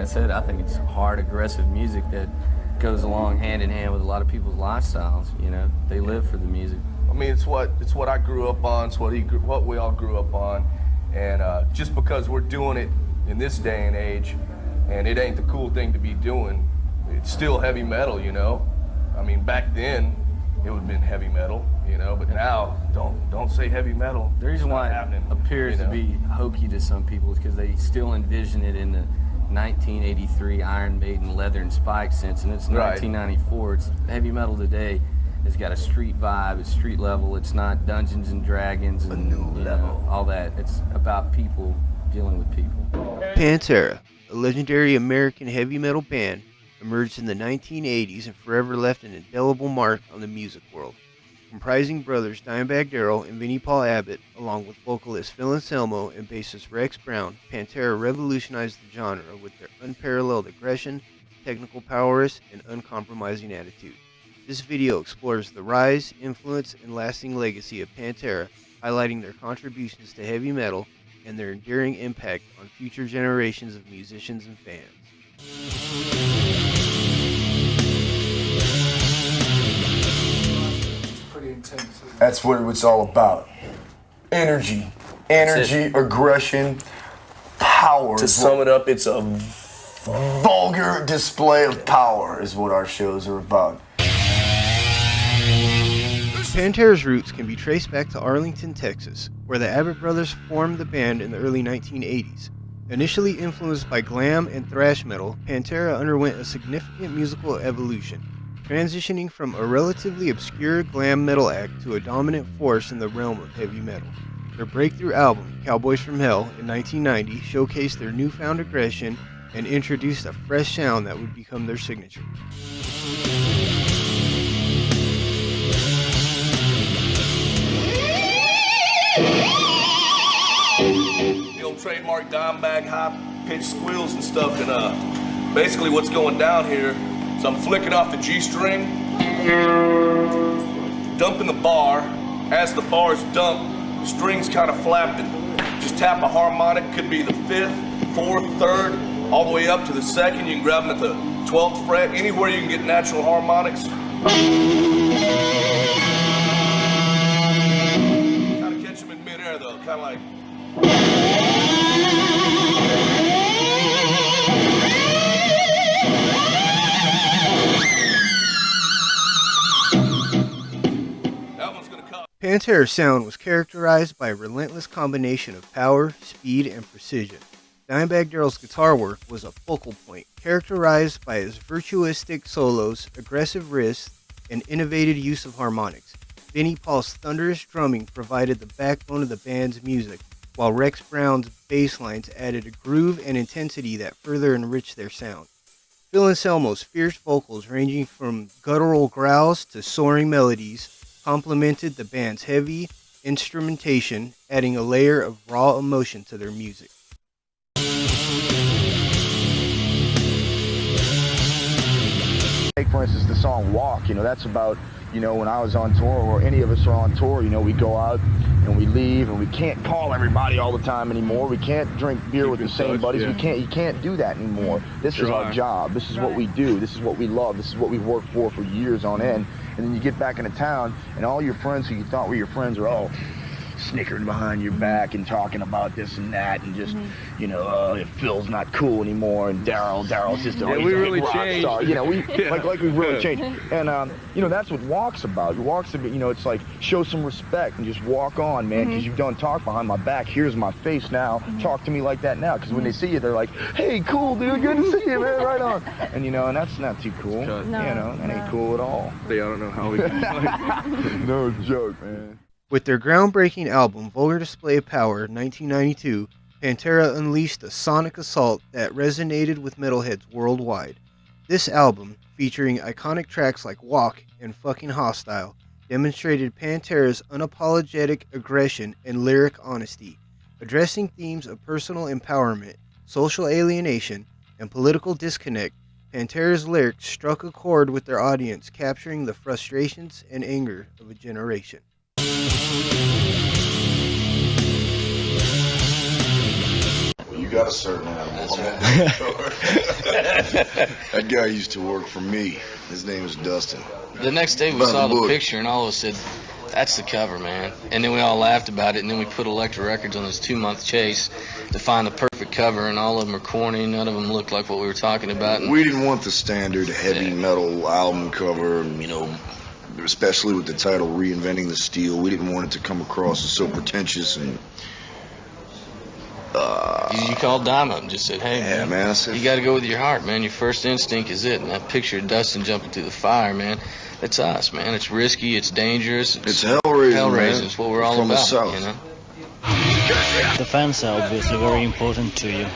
said, I think it's hard, aggressive music that goes along hand in hand with a lot of people's lifestyles. You know, they live for the music. I mean, it's what I grew up on. It's what we all grew up on. And just because we're doing it in this day and age, and it ain't the cool thing to be doing, it's still heavy metal, you know. I mean, back then it would have been heavy metal, you know, but now don't say heavy metal. The reason why it appears to be hokey to some people is because they still envision it in the 1983 Iron Maiden leather and spike sense, and it's 1994. It's heavy metal today. It's got a street vibe. It's street level. It's not Dungeons and Dragons and you know, all that. It's about people dealing with people. Pantera, a legendary American heavy metal band, emerged in the 1980s and forever left an indelible mark on the music world. Comprising brothers Dimebag Darrell and Vinnie Paul Abbott, along with vocalist Phil Anselmo and bassist Rex Brown, Pantera revolutionized the genre with their unparalleled aggression, technical prowess, and uncompromising attitude. This video explores the rise, influence, and lasting legacy of Pantera, highlighting their contributions to heavy metal and their enduring impact on future generations of musicians and fans. That's what it's all about. Energy, aggression, power. To sum it up, it's a vulgar display of power is what our shows are about. Pantera's roots can be traced back to Arlington, Texas, where the Abbott brothers formed the band in the early 1980s. Initially influenced by glam and thrash metal, Pantera underwent a significant musical evolution, transitioning from a relatively obscure glam metal act to a dominant force in the realm of heavy metal. Their breakthrough album, Cowboys from Hell, in 1990, showcased their newfound aggression and introduced a fresh sound that would become their signature. The old trademark Dimebag high-pitched squeals and stuff, and basically what's going down here is I'm flicking off the G string, dumping the bar. As the bar's dumped, the string's kind of flapping. Just tap a harmonic, could be the 5th, 4th, 3rd, all the way up to the 2nd. You can grab them at the 12th fret, anywhere you can get natural harmonics. Kind of catch them in midair though, kind of like. Pantera's sound was characterized by a relentless combination of power, speed, and precision. Dimebag Darrell's guitar work was a focal point, characterized by his virtuosic solos, aggressive riffs, and innovative use of harmonics. Vinnie Paul's thunderous drumming provided the backbone of the band's music, while Rex Brown's basslines added a groove and intensity that further enriched their sound. Phil Anselmo's fierce vocals, ranging from guttural growls to soaring melodies, complemented the band's heavy instrumentation, adding a layer of raw emotion to their music. Take, for instance, the song Walk, that's about, when I was on tour, or any of us are on tour, we go out and we leave, and we can't call everybody all the time anymore. We can't drink beer with the same buddies. Yeah. You can't do that anymore. This is our job. This is what we do. This is what we love. This is what we've worked for years on end. And then you get back into town, and all your friends who you thought were your friends are all snickering behind your back and talking about this and that, and just, if Phil's not cool anymore, and Darrell's just we really changed. Star. Like we really changed. And that's what Walk's about. Walk's about, it's like show some respect and just walk on, man, because you've done talk behind my back. Here's my face now. Talk to me like that now, because when they see you, they're like, hey, cool, dude, good to see you, man, right on. And and that's not too cool. That ain't cool at all. I don't know how we can. No joke, man. With their groundbreaking album, Vulgar Display of Power, 1992, Pantera unleashed a sonic assault that resonated with metalheads worldwide. This album, featuring iconic tracks like Walk and Fucking Hostile, demonstrated Pantera's unapologetic aggression and lyric honesty, addressing themes of personal empowerment, social alienation, and political disconnect. Pantera's lyrics struck a chord with their audience, capturing the frustrations and anger of a generation. You got a certain animal. That guy used to work for me. His name was Dustin. The next day we saw the picture and all of us said, that's the cover, man. And then we all laughed about it, and then we put Elektra Records on this 2-month chase to find the perfect cover, and all of them are corny. None of them looked like what we were talking about. And we didn't want the standard heavy metal album cover, especially with the title Reinventing the Steel. We didn't want it to come across as so pretentious and... you called Dime up and just said, hey, man, you got to go with your heart, man. Your first instinct is it. And that picture of Dustin jumping through the fire, man, that's us, man. It's risky, it's dangerous. It's hell-raising, man. It's what we're all from about, the South. you know? The fans are obviously very important to you.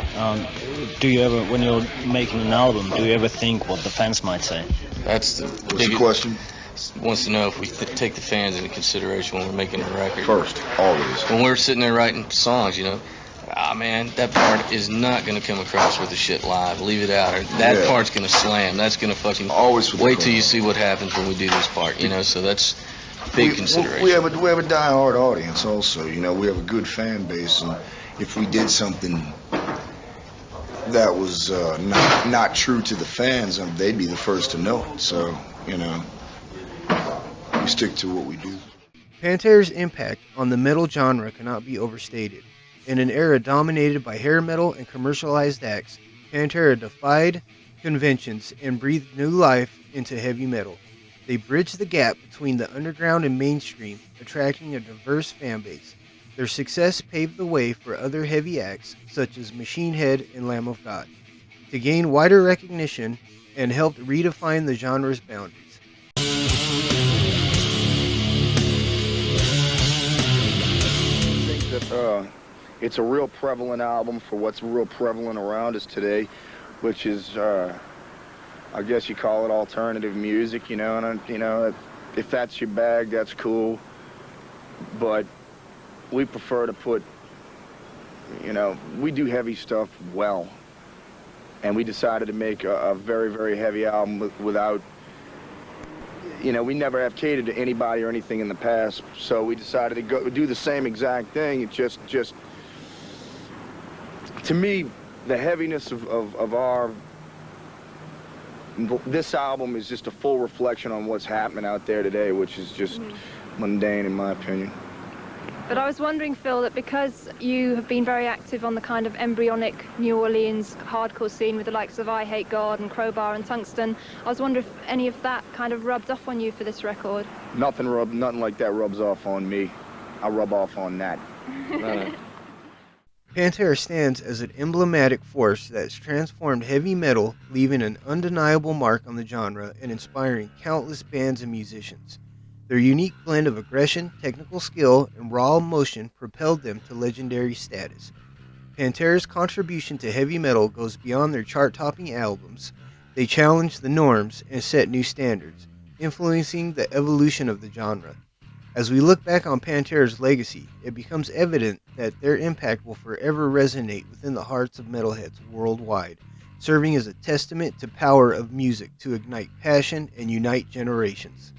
Do you ever, when you're making an album, do you ever think what the fans might say? That's the What's the question? Wants to know if we take the fans into consideration when we're making a record. First, always. When we're sitting there writing songs, man, that part is not going to come across with the shit live. Leave it out. Or that part's going to slam. That's going to fucking... Always wait till you see what happens when we do this part, So that's big consideration. We have a die-hard audience also, We have a good fan base, and if we did something that was not true to the fans, they'd be the first to know it. So, we stick to what we do. Pantera's impact on the metal genre cannot be overstated. In an era dominated by hair metal and commercialized acts, Pantera defied conventions and breathed new life into heavy metal. They bridged the gap between the underground and mainstream, attracting a diverse fan base. Their success paved the way for other heavy acts such as Machine Head and Lamb of God to gain wider recognition and helped redefine the genre's boundaries. I think that it's a real prevalent album for what's real prevalent around us today, which is, I guess you call it alternative music, and if that's your bag, that's cool. But we prefer to put, we do heavy stuff well. And we decided to make a very, very heavy album without, we never have catered to anybody or anything in the past. So we decided to go do the same exact thing. It just to me, the heaviness of this album is just a full reflection on what's happening out there today, which is just mundane in my opinion. But I was wondering, Phil, that because you have been very active on the kind of embryonic New Orleans hardcore scene with the likes of I Hate God and Crowbar and Tungsten, I was wondering if any of that kind of rubbed off on you for this record. Nothing like that rubs off on me. I rub off on that. Pantera stands as an emblematic force that's transformed heavy metal, leaving an undeniable mark on the genre and inspiring countless bands and musicians. Their unique blend of aggression, technical skill, and raw emotion propelled them to legendary status. Pantera's contribution to heavy metal goes beyond their chart-topping albums. They challenge the norms and set new standards, influencing the evolution of the genre. As we look back on Pantera's legacy, it becomes evident that their impact will forever resonate within the hearts of metalheads worldwide, serving as a testament to the power of music to ignite passion and unite generations.